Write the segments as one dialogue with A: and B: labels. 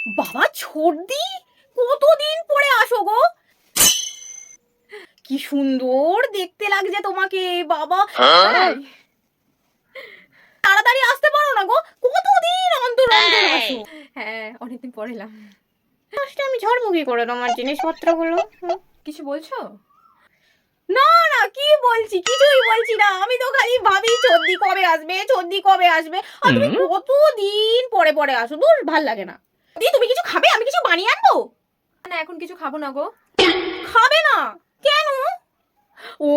A: বাবা ছোড়দি, কতদিন পরে আসো গো। কি সুন্দর দেখতে লাগছে তোমাকে বাবা। তাড়াতাড়ি আসতে পারো না গো, কতদিন অন্তর অন্তর আসো।
B: হ্যাঁ, অনেকদিন পরে এলাম।
A: আমি ঝড়বো কি করে তোমার জিনিসপত্রগুলো?
B: কিছু বলছো?
A: না না, কি বলছি, কিছুই বলছি না। আমি তো খালি ভাবি চোদ্দি কবে আসবে, চোদ্দি কবে আসবে। আর তুমি কতদিন পরে পরে আসো, দূর ভাল লাগে না। দি তুমি কিছু খাবে? আমি কিছু বানিয়ে আনবো?
B: না, এখন কিছু খাবো না গো।
A: খাবে না কেন? ও,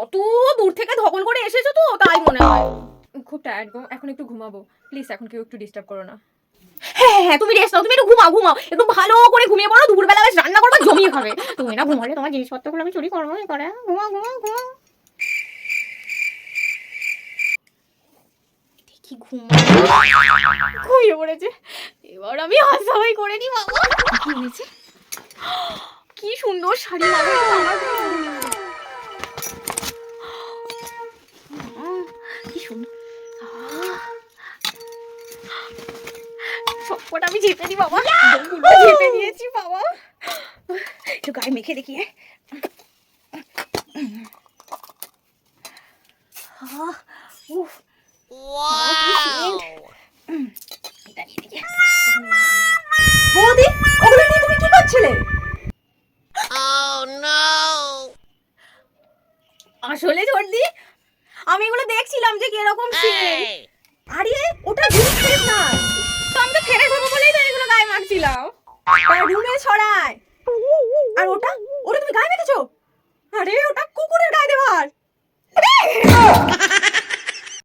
A: অত দূর থেকে ধকল করে এসেছো তো তাই মনে হয়।
B: খুব টায়ার্ড গো, এখন একটু ঘুমাবো। প্লিজ এখন কেউ একটু ডিস্টার্ব করো না।
A: হ্যাঁ হ্যাঁ, তুমি রেস্ট নাও, তুমি একটু ঘুমাও ঘুমাও, একটু ভালো করে ঘুমিয়ে পড়ো। দুপুরবেলা বেশ রান্না করবা, জমিয়ে খাবে। তুমি না ঘুমালে তোমার জিনিসপত্রগুলো আমি চুরি করবো কি করে? ঘুমাও ঘুমাও ঘুমাও। দেখি ঘুমিয়ে পড়েছে। এবার আমি হাসাহাই করে নি বাবা।
B: কি হয়েছে?
A: কি সুন্দর শাড়ি মাথায় আমার কি সুন্দর। সবকটা আমি চেপে দিই বাবা, চেপে দিয়েছি বাবা। একটু গায়ে মেখে দেখি।
B: বৌদি, ওগুলো নিয়ে তুমি কি করছিলে?
A: আসলে ঝর্দি, আমি এগুলো দেখছিলাম যে কিরকম সেন্ট। আরে ওটা জিনিস না, তো আমি তো ফেলে দেবো বলেই তো এগুলো গায়ে মাখছিলাম।
B: রুমে ছড়ায়।
A: আর ওটা,
B: ওটা তুমি গায়ে মেখেছো? আরে ওটা কুকুরের গায়ে দেওয়ার।